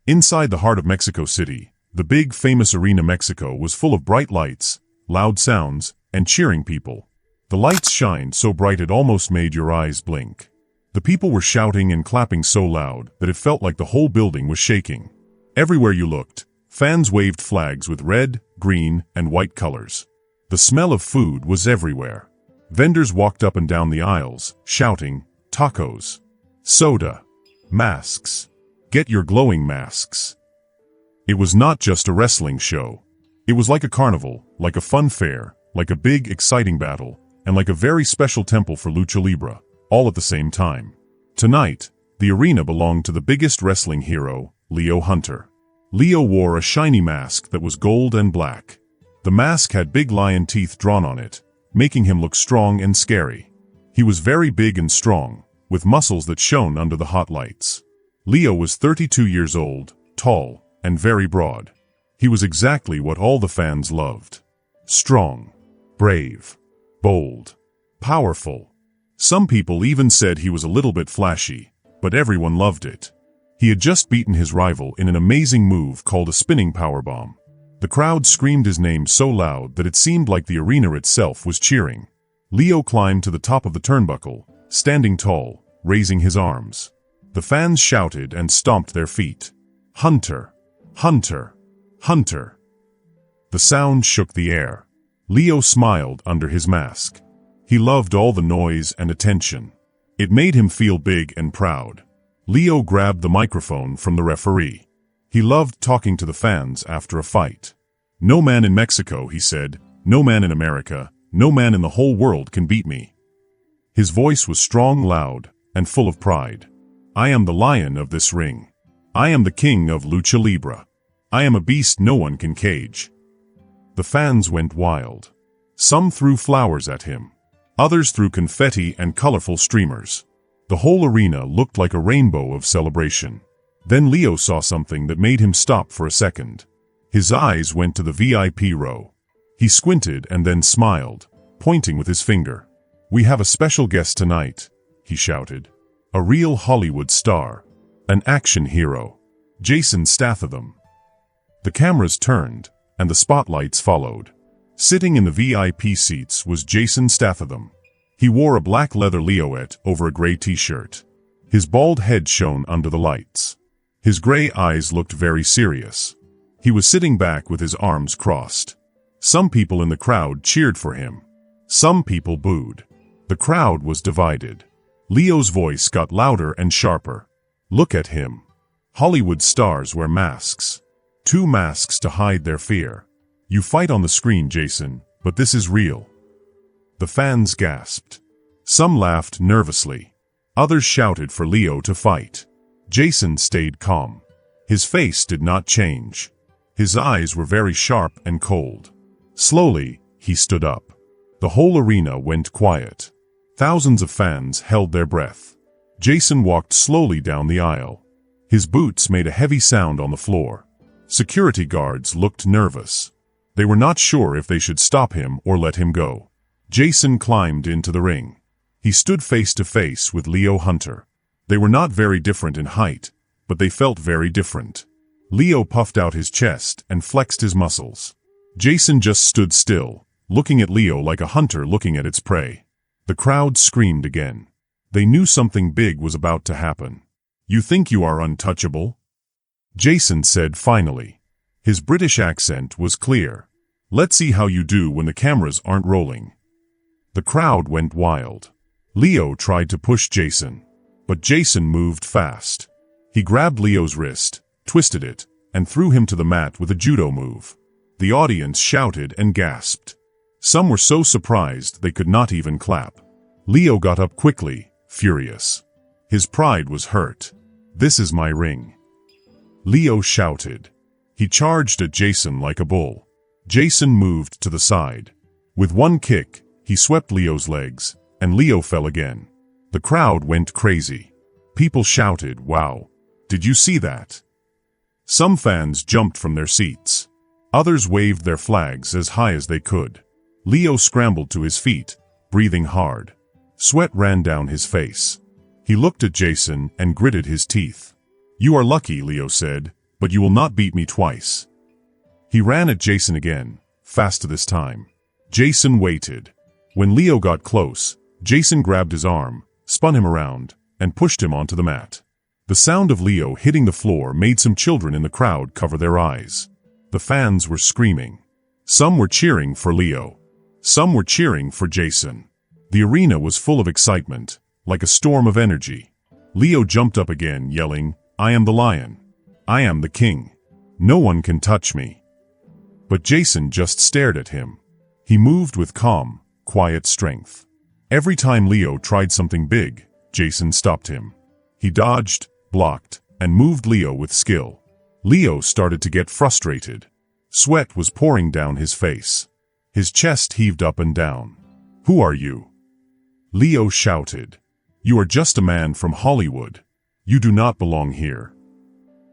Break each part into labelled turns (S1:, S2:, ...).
S1: Inside the heart of Mexico City, the big, famous Arena Mexico was full of bright lights, loud sounds, and cheering people. The lights shined so bright it almost made your eyes blink. The people were shouting and clapping so loud that it felt like the whole building was shaking. Everywhere you looked, fans waved flags with red, green, and white colors. The smell of food was everywhere. Vendors walked up and down the aisles, shouting, "Tacos! Soda! Masks! Get your glowing masks!" It was not just a wrestling show. It was like a carnival, like a fun fair, like a big, exciting battle, and like a very special temple for Lucha Libre, all at the same time. Tonight, the arena belonged to the biggest wrestling hero, Leo Hunter. Leo wore a shiny mask that was gold and black. The mask had big lion teeth drawn on it, making him look strong and scary. He was very big and strong, with muscles that shone under the hot lights. Leo was 32 years old, tall, and very broad. He was exactly what all the fans loved. Strong, brave, bold, powerful. Some people even said he was a little bit flashy, but everyone loved it. He had just beaten his rival in an amazing move called a spinning powerbomb. The crowd screamed his name so loud that it seemed like the arena itself was cheering. Leo climbed to the top of the turnbuckle, standing tall, raising his arms. The fans shouted and stomped their feet. "Hunter! Hunter! Hunter!" The sound shook the air. Leo smiled under his mask. He loved all the noise and attention. It made him feel big and proud. Leo grabbed the microphone from the referee. He loved talking to the fans after a fight. "No man in Mexico," he said, "no man in America, no man in the whole world can beat me." His voice was strong, loud, and full of pride. "I am the lion of this ring. I am the king of Lucha Libre. I am a beast no one can cage." The fans went wild. Some threw flowers at him. Others threw confetti and colorful streamers. The whole arena looked like a rainbow of celebration. Then Leo saw something that made him stop for a second. His eyes went to the VIP row. He squinted and then smiled, pointing with his finger. "We have a special guest tonight," he shouted. "A real Hollywood star. An action hero. Jason Statham." The cameras turned, and the spotlights followed. Sitting in the VIP seats was Jason Statham. He wore a black leather leotard over a gray t-shirt. His bald head shone under the lights. His gray eyes looked very serious. He was sitting back with his arms crossed. Some people in the crowd cheered for him. Some people booed. The crowd was divided. Leo's voice got louder and sharper. "Look at him. Hollywood stars wear masks. 2 masks to hide their fear. You fight on the screen, Jason, but this is real." The fans gasped. Some laughed nervously. Others shouted for Leo to fight. Jason stayed calm. His face did not change. His eyes were very sharp and cold. Slowly, he stood up. The whole arena went quiet. Thousands of fans held their breath. Jason walked slowly down the aisle. His boots made a heavy sound on the floor. Security guards looked nervous. They were not sure if they should stop him or let him go. Jason climbed into the ring. He stood face to face with Leo Hunter. They were not very different in height, but they felt very different. Leo puffed out his chest and flexed his muscles. Jason just stood still, looking at Leo like a hunter looking at its prey. The crowd screamed again. They knew something big was about to happen. "You think you are untouchable?" Jason said finally. His British accent was clear. "Let's see how you do when the cameras aren't rolling." The crowd went wild. Leo tried to push Jason, but Jason moved fast. He grabbed Leo's wrist, twisted it, and threw him to the mat with a judo move. The audience shouted and gasped. Some were so surprised they could not even clap. Leo got up quickly, furious. His pride was hurt. "This is my ring." Leo shouted. He charged at Jason like a bull. Jason moved to the side. With one kick, he swept Leo's legs, and Leo fell again. The crowd went crazy. People shouted, "Wow! Did you see that?" Some fans jumped from their seats. Others waved their flags as high as they could. Leo scrambled to his feet, breathing hard. Sweat ran down his face. He looked at Jason and gritted his teeth. "You are lucky," Leo said, but you will not beat me twice. He ran at Jason again, faster this time. Jason waited. When Leo got close, Jason grabbed his arm, spun him around, and pushed him onto the mat. The sound of Leo hitting the floor made some children in the crowd cover their eyes. The fans were screaming. Some were cheering for Leo. Some were cheering for Jason. The arena was full of excitement, like a storm of energy. Leo jumped up again, yelling, "I am the lion. I am the king. No one can touch me." But Jason just stared at him. He moved with calm, quiet strength. Every time Leo tried something big, Jason stopped him. He dodged, blocked, and moved Leo with skill. Leo started to get frustrated. Sweat was pouring down his face. His chest heaved up and down. "Who are you?" Leo shouted. "You are just a man from Hollywood. You do not belong here."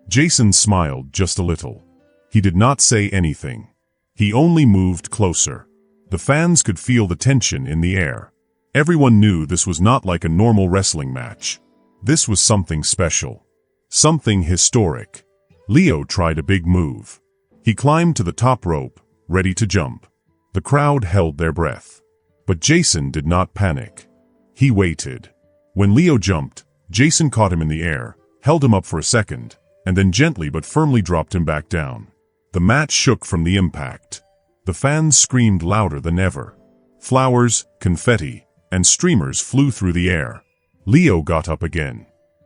S1: Jason smiled just a little. He did not say anything. He only moved closer. The fans could feel the tension in the air. Everyone knew this was not like a normal wrestling match. This was something special. Something historic. Leo tried a big move. He climbed to the top rope, ready to jump. The crowd held their breath. But Jason did not panic. He waited. When Leo jumped, Jason caught him in the air, held him up for a second, and then gently but firmly dropped him back down. The mat shook from the impact. The fans screamed louder than ever. Flowers, confetti, and streamers flew through the air. Leo got up again.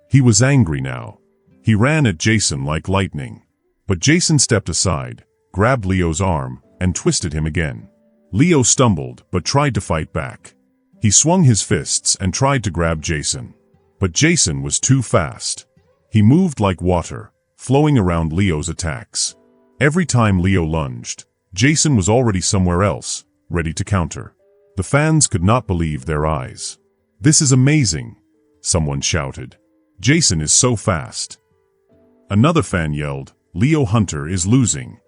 S1: He was angry now. He ran at Jason like lightning. But Jason stepped aside, grabbed Leo's arm, and twisted him again. Leo stumbled but tried to fight back. He swung his fists and tried to grab Jason. But Jason was too fast. He moved like water, flowing around Leo's attacks. Every time Leo lunged, Jason was already somewhere else, ready to counter. The fans could not believe their eyes. "This is amazing," someone shouted. "Jason is so fast." Another fan yelled, "Leo Hunter is losing."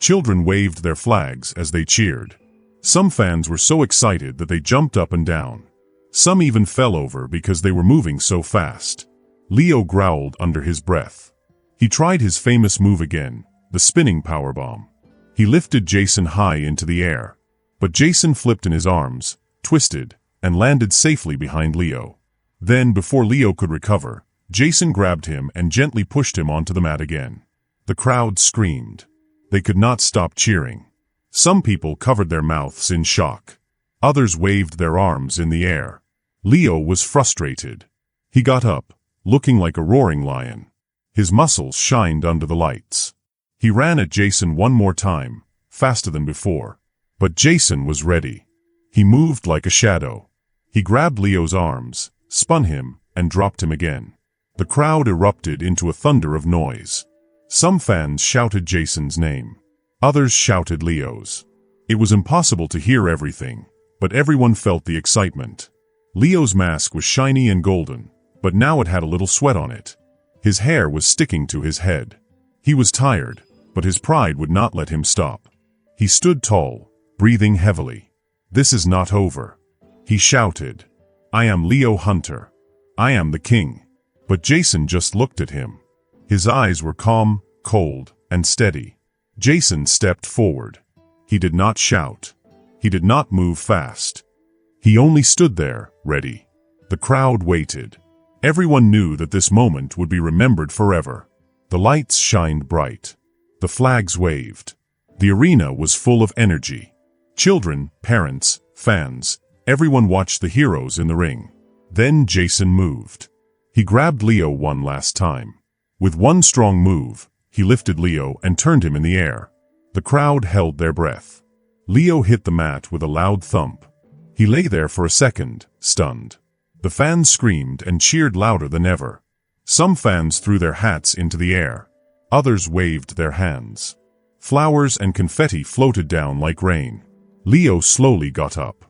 S1: Children waved their flags as they cheered. Some fans were so excited that they jumped up and down. Some even fell over because they were moving so fast. Leo growled under his breath. He tried his famous move again, the spinning powerbomb. He lifted Jason high into the air. But Jason flipped in his arms, twisted, and landed safely behind Leo. Then, before Leo could recover, Jason grabbed him and gently pushed him onto the mat again. The crowd screamed. They could not stop cheering. Some people covered their mouths in shock. Others waved their arms in the air. Leo was frustrated. He got up, looking like a roaring lion. His muscles shined under the lights. He ran at Jason one more time, faster than before. But Jason was ready. He moved like a shadow. He grabbed Leo's arms, spun him, and dropped him again. The crowd erupted into a thunder of noise. Some fans shouted Jason's name. Others shouted Leo's. It was impossible to hear everything, but everyone felt the excitement. Leo's mask was shiny and golden, but now it had a little sweat on it. His hair was sticking to his head. He was tired, but his pride would not let him stop. He stood tall, breathing heavily. "This is not over," he shouted. "I am Leo Hunter. I am the king." But Jason just looked at him. His eyes were calm, cold, and steady. Jason stepped forward. He did not shout. He did not move fast. He only stood there, ready. The crowd waited. Everyone knew that this moment would be remembered forever. The lights shined bright. The flags waved. The arena was full of energy. Children, parents, fans, everyone watched the heroes in the ring. Then Jason moved. He grabbed Leo one last time. With one strong move, he lifted Leo and turned him in the air. The crowd held their breath. Leo hit the mat with a loud thump. He lay there for a second, stunned. The fans screamed and cheered louder than ever. Some fans threw their hats into the air. Others waved their hands. Flowers and confetti floated down like rain. Leo slowly got up.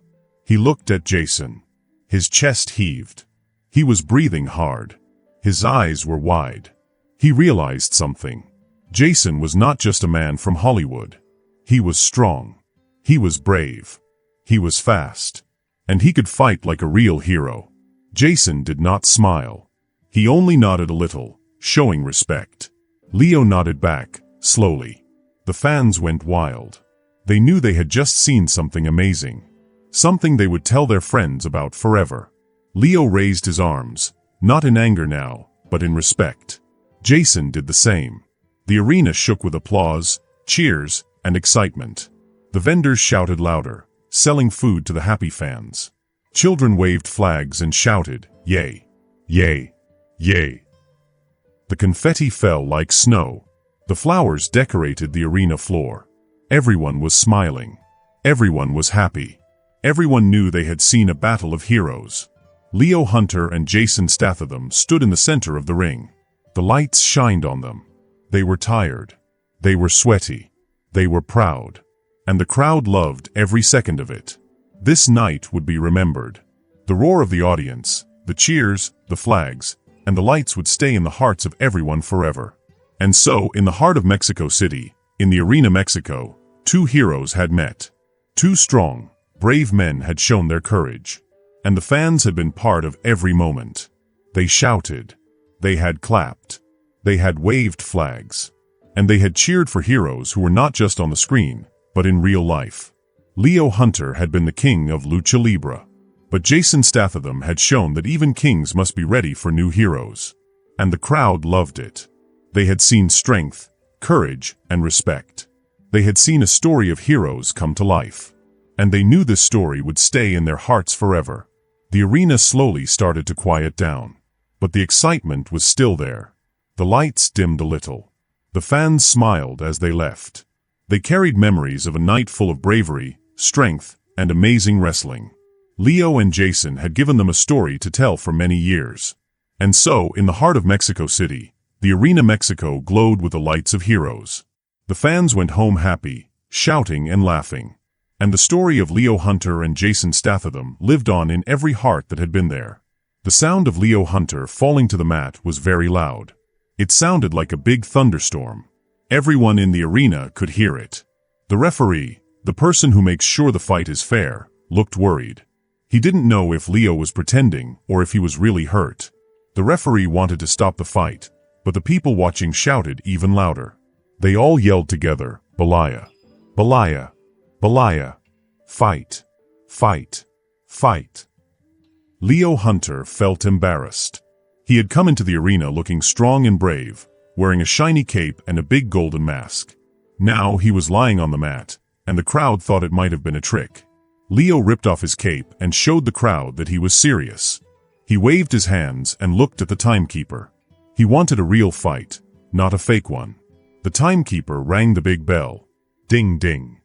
S1: He looked at Jason. His chest heaved. He was breathing hard. His eyes were wide. He realized something. Jason was not just a man from Hollywood. He was strong. He was brave. He was fast. And he could fight like a real hero. Jason did not smile. He only nodded a little, showing respect. Leo nodded back, slowly. The fans went wild. They knew they had just seen something amazing. Something they would tell their friends about forever. Leo raised his arms, not in anger now, but in respect. Jason did the same. The arena shook with applause, cheers, and excitement. The vendors shouted louder, selling food to the happy fans. Children waved flags and shouted, "Yay! Yay! Yay!" The confetti fell like snow. The flowers decorated the arena floor. Everyone was smiling. Everyone was happy. Everyone knew they had seen a battle of heroes. Leo Hunter and Jason Statham stood in the center of the ring. The lights shined on them. They were tired. They were sweaty. They were proud. And the crowd loved every second of it. This night would be remembered. The roar of the audience, the cheers, the flags, and the lights would stay in the hearts of everyone forever. And so, in the heart of Mexico City, in the Arena Mexico, two heroes had met. Two strong, brave men had shown their courage. And the fans had been part of every moment. They shouted. They had clapped. They had waved flags. And they had cheered for heroes who were not just on the screen, but in real life. Leo Hunter had been the king of Lucha Libre. But Jason Statham had shown that even kings must be ready for new heroes. And the crowd loved it. They had seen strength, courage, and respect. They had seen a story of heroes come to life. And they knew this story would stay in their hearts forever. The arena slowly started to quiet down. But the excitement was still there. The lights dimmed a little. The fans smiled as they left. They carried memories of a night full of bravery, strength, and amazing wrestling. Leo and Jason had given them a story to tell for many years. And so, in the heart of Mexico City, the Arena Mexico glowed with the lights of heroes. The fans went home happy, shouting and laughing. And the story of Leo Hunter and Jason Statham lived on in every heart that had been there. The sound of Leo Hunter falling to the mat was very loud. It sounded like a big thunderstorm. Everyone in the arena could hear it. The referee, the person who makes sure the fight is fair, looked worried. He didn't know if Leo was pretending or if he was really hurt. The referee wanted to stop the fight, but the people watching shouted even louder. They all yelled together, "Belaya! Belaya! Belaya! Fight! Fight! Fight!" Leo Hunter felt embarrassed. He had come into the arena looking strong and brave, wearing a shiny cape and a big golden mask. Now he was lying on the mat, and the crowd thought it might have been a trick. Leo ripped off his cape and showed the crowd that he was serious. He waved his hands and looked at the timekeeper. He wanted a real fight, not a fake one. The timekeeper rang the big bell. Ding ding.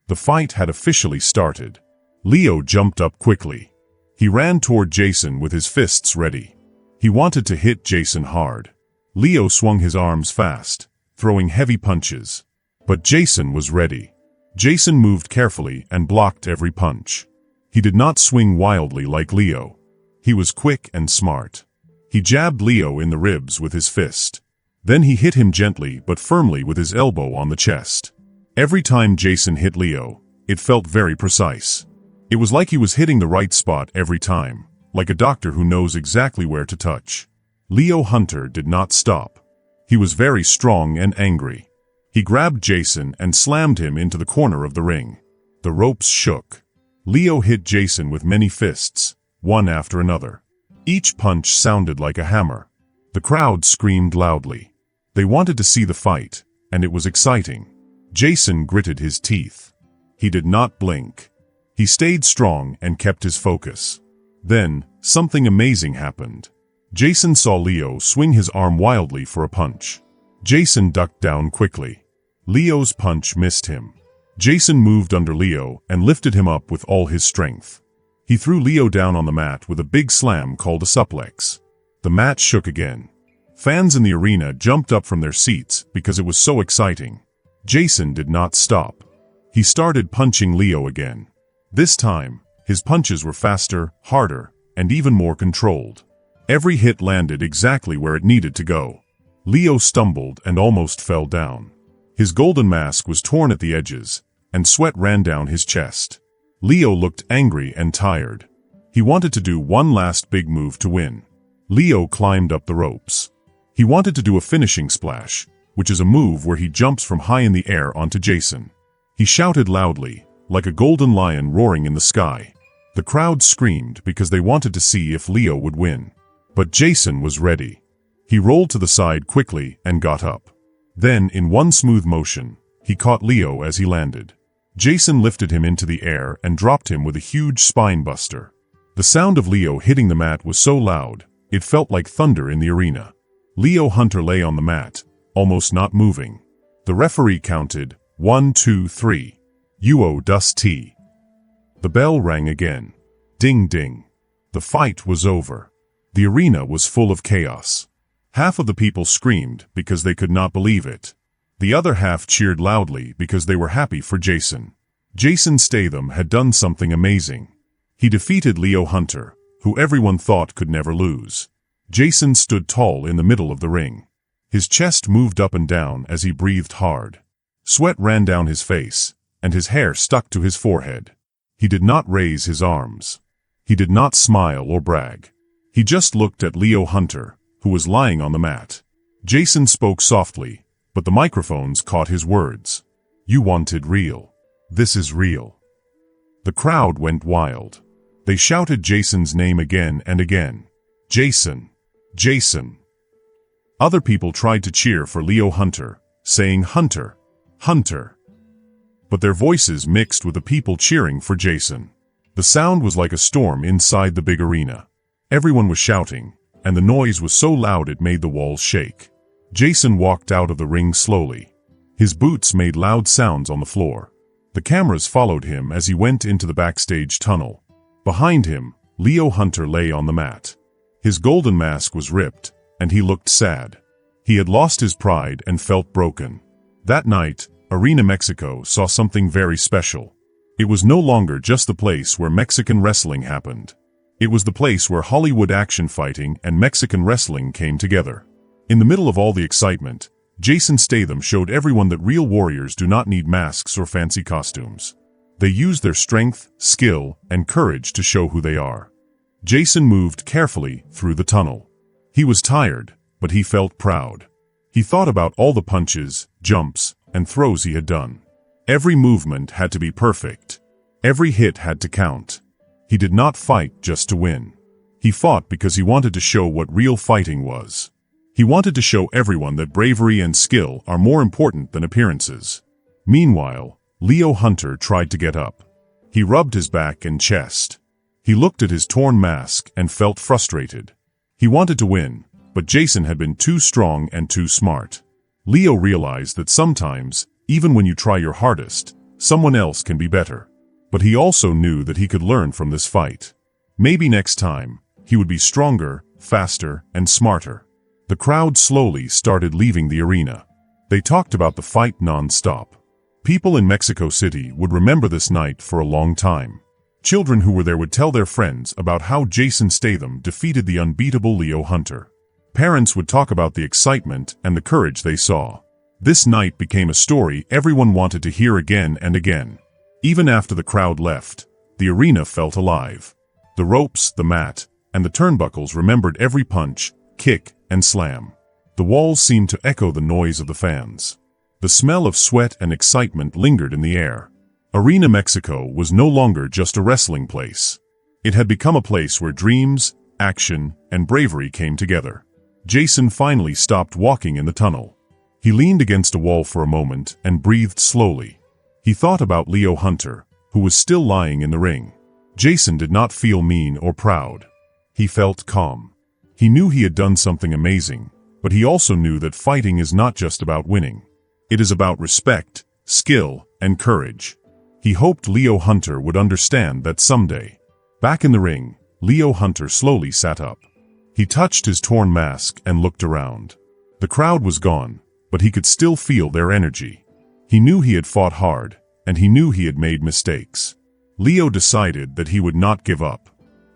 S1: The fight had officially started. Leo jumped up quickly. He ran toward Jason with his fists ready. He wanted to hit Jason hard. Leo swung his arms fast, throwing heavy punches. But Jason was ready. Jason moved carefully and blocked every punch. He did not swing wildly like Leo. He was quick and smart. He jabbed Leo in the ribs with his fist. Then he hit him gently but firmly with his elbow on the chest. Every time Jason hit Leo, it felt very precise. It was like he was hitting the right spot every time, like a doctor who knows exactly where to touch. Leo Hunter did not stop. He was very strong and angry. He grabbed Jason and slammed him into the corner of the ring. The ropes shook. Leo hit Jason with many fists, one after another. Each punch sounded like a hammer. The crowd screamed loudly. They wanted to see the fight, and it was exciting. Jason gritted his teeth. He did not blink. He stayed strong and kept his focus. Then, something amazing happened. Jason saw Leo swing his arm wildly for a punch. Jason ducked down quickly. Leo's punch missed him. Jason moved under Leo and lifted him up with all his strength. He threw Leo down on the mat with a big slam called a suplex. The mat shook again. Fans in the arena jumped up from their seats because it was so exciting. Jason did not stop. He started punching Leo again. This time, his punches were faster, harder, and even more controlled. Every hit landed exactly where it needed to go. Leo stumbled and almost fell down. His golden mask was torn at the edges, and sweat ran down his chest. Leo looked angry and tired. He wanted to do one last big move to win. Leo climbed up the ropes. He wanted to do a finishing splash, which is a move where he jumps from high in the air onto Jason. He shouted loudly, like a golden lion roaring in the sky. The crowd screamed because they wanted to see if Leo would win. But Jason was ready. He rolled to the side quickly and got up. Then, in one smooth motion, he caught Leo as he landed. Jason lifted him into the air and dropped him with a huge spine buster. The sound of Leo hitting the mat was so loud, it felt like thunder in the arena. Leo Hunter lay on the mat, almost not moving. The referee counted, 1, 2, 3. Uo das T. The bell rang again. Ding ding. The fight was over. The arena was full of chaos. Half of the people screamed because they could not believe it. The other half cheered loudly because they were happy for Jason. Jason Statham had done something amazing. He defeated Leo Hunter, who everyone thought could never lose. Jason stood tall in the middle of the ring. His chest moved up and down as he breathed hard. Sweat ran down his face, and his hair stuck to his forehead. He did not raise his arms. He did not smile or brag. He just looked at Leo Hunter, who was lying on the mat. Jason spoke softly, but the microphones caught his words. You wanted real. This is real. The crowd went wild. They shouted Jason's name again and again. Jason. Jason. Other people tried to cheer for Leo Hunter, saying Hunter. Hunter. But their voices mixed with the people cheering for Jason. The sound was like a storm inside the big arena. Everyone was shouting, and the noise was so loud it made the walls shake. Jason walked out of the ring slowly. His boots made loud sounds on the floor. The cameras followed him as he went into the backstage tunnel. Behind him, Leo Hunter lay on the mat. His golden mask was ripped, and he looked sad. He had lost his pride and felt broken. That night, Arena Mexico saw something very special. It was no longer just the place where Mexican wrestling happened. It was the place where Hollywood action fighting and Mexican wrestling came together. In the middle of all the excitement, Jason Statham showed everyone that real warriors do not need masks or fancy costumes. They use their strength, skill, and courage to show who they are. Jason moved carefully through the tunnel. He was tired, but he felt proud. He thought about all the punches, jumps, and throws he had done. Every movement had to be perfect. Every hit had to count. He did not fight just to win. He fought because he wanted to show what real fighting was. He wanted to show everyone that bravery and skill are more important than appearances. Meanwhile, Leo Hunter tried to get up. He rubbed his back and chest. He looked at his torn mask and felt frustrated. He wanted to win, but Jason had been too strong and too smart. Leo realized that sometimes, even when you try your hardest, someone else can be better. But he also knew that he could learn from this fight. Maybe next time, he would be stronger, faster, and smarter. The crowd slowly started leaving the arena. They talked about the fight non-stop. People in Mexico City would remember this night for a long time. Children who were there would tell their friends about how Jason Statham defeated the unbeatable Leo Hunter. Parents would talk about the excitement and the courage they saw. This night became a story everyone wanted to hear again and again. Even after the crowd left, the arena felt alive. The ropes, the mat, and the turnbuckles remembered every punch, kick, and slam. The walls seemed to echo the noise of the fans. The smell of sweat and excitement lingered in the air. Arena Mexico was no longer just a wrestling place. It had become a place where dreams, action, and bravery came together. Jason finally stopped walking in the tunnel. He leaned against a wall for a moment and breathed slowly. He thought about Leo Hunter, who was still lying in the ring. Jason did not feel mean or proud. He felt calm. He knew he had done something amazing, but he also knew that fighting is not just about winning. It is about respect, skill, and courage. He hoped Leo Hunter would understand that someday. Back in the ring, Leo Hunter slowly sat up. He touched his torn mask and looked around. The crowd was gone, but he could still feel their energy. He knew he had fought hard, and he knew he had made mistakes. Leo decided that he would not give up.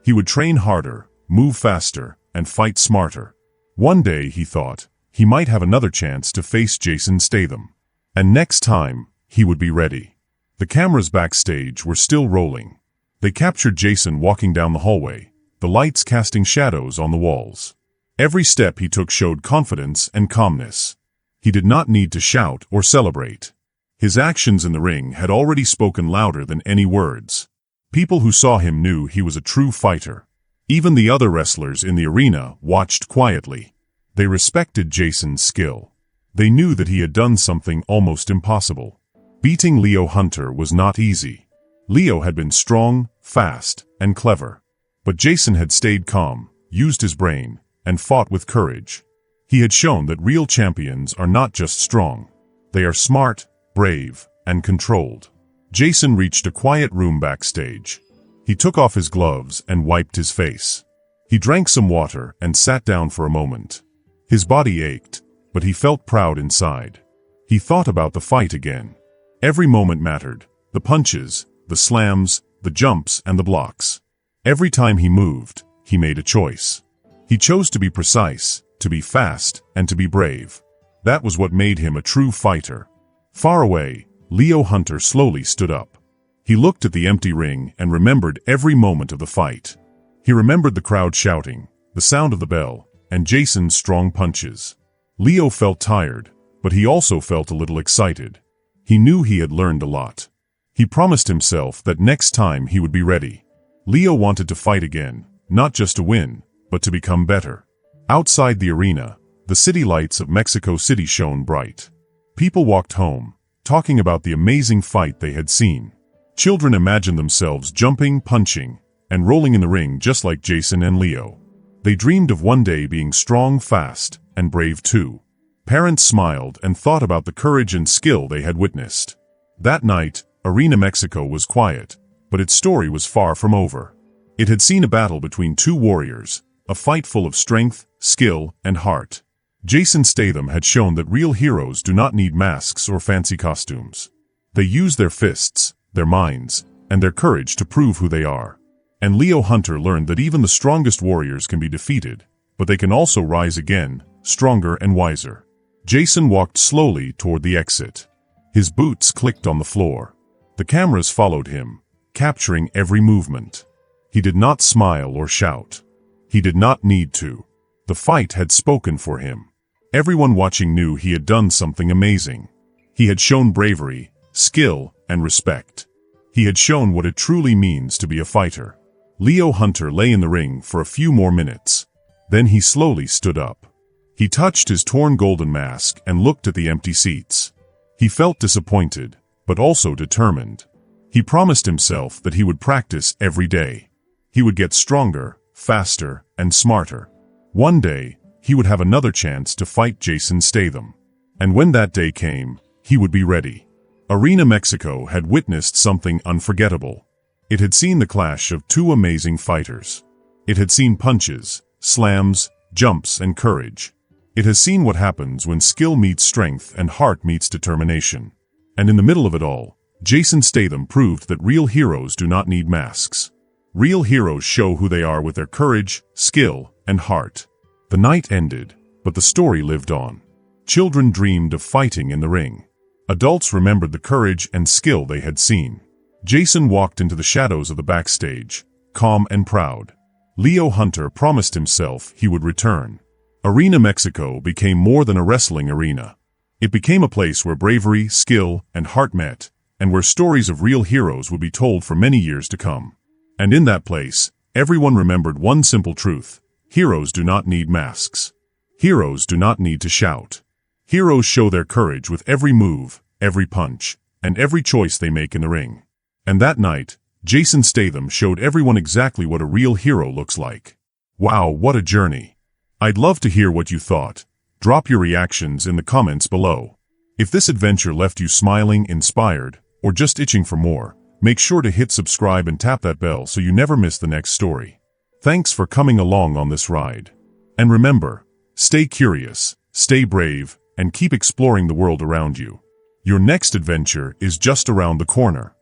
S1: He would train harder, move faster, and fight smarter. One day, he thought, he might have another chance to face Jason Statham. And next time, he would be ready. The cameras backstage were still rolling. They captured Jason walking down the hallway, the lights casting shadows on the walls. Every step he took showed confidence and calmness. He did not need to shout or celebrate. His actions in the ring had already spoken louder than any words. People who saw him knew he was a true fighter. Even the other wrestlers in the arena watched quietly. They respected Jason's skill. They knew that he had done something almost impossible. Beating Leo Hunter was not easy. Leo had been strong, fast, and clever. But Jason had stayed calm, used his brain, and fought with courage. He had shown that real champions are not just strong. They are smart, brave, and controlled. Jason reached a quiet room backstage. He took off his gloves and wiped his face. He drank some water and sat down for a moment. His body ached, but he felt proud inside. He thought about the fight again. Every moment mattered. The punches, the slams, the jumps, and the blocks. Every time he moved, he made a choice. He chose to be precise, to be fast, and to be brave. That was what made him a true fighter. Far away, Leo Hunter slowly stood up. He looked at the empty ring and remembered every moment of the fight. He remembered the crowd shouting, the sound of the bell, and Jason's strong punches. Leo felt tired, but he also felt a little excited. He knew he had learned a lot. He promised himself that next time he would be ready. Leo wanted to fight again, not just to win, but to become better. Outside the arena, the city lights of Mexico City shone bright. People walked home, talking about the amazing fight they had seen. Children imagined themselves jumping, punching, and rolling in the ring just like Jason and Leo. They dreamed of one day being strong, fast, and brave too. Parents smiled and thought about the courage and skill they had witnessed. That night, Arena Mexico was quiet, but its story was far from over. It had seen a battle between two warriors, a fight full of strength, skill, and heart. Jason Statham had shown that real heroes do not need masks or fancy costumes. They use their fists, their minds, and their courage to prove who they are. And Leo Hunter learned that even the strongest warriors can be defeated, but they can also rise again, stronger and wiser. Jason walked slowly toward the exit. His boots clicked on the floor. The cameras followed him, capturing every movement. He did not smile or shout. He did not need to. The fight had spoken for him. Everyone watching knew he had done something amazing. He had shown bravery, skill, and respect. He had shown what it truly means to be a fighter. Leo Hunter lay in the ring for a few more minutes. Then he slowly stood up. He touched his torn golden mask and looked at the empty seats. He felt disappointed, but also determined. He promised himself that he would practice every day. He would get stronger, faster, and smarter. One day, he would have another chance to fight Jason Statham. And when that day came, he would be ready. Arena Mexico had witnessed something unforgettable. It had seen the clash of two amazing fighters. It had seen punches, slams, jumps, and courage. It has seen what happens when skill meets strength and heart meets determination. And in the middle of it all, Jason Statham proved that real heroes do not need masks. Real heroes show who they are with their courage, skill, and heart. The night ended, but the story lived on. Children dreamed of fighting in the ring. Adults remembered the courage and skill they had seen. Jason walked into the shadows of the backstage, calm and proud. Leo Hunter promised himself he would return. Arena Mexico became more than a wrestling arena. It became a place where bravery, skill, and heart met, and where stories of real heroes would be told for many years to come. And in that place, everyone remembered one simple truth: heroes do not need masks. Heroes do not need to shout. Heroes show their courage with every move, every punch, and every choice they make in the ring. And that night, Jason Statham showed everyone exactly what a real hero looks like. Wow, what a journey! I'd love to hear what you thought. Drop your reactions in the comments below. If this adventure left you smiling, inspired, or just itching for more, make sure to hit subscribe and tap that bell so you never miss the next story. Thanks for coming along on this ride. And remember, stay curious, stay brave, and keep exploring the world around you. Your next adventure is just around the corner.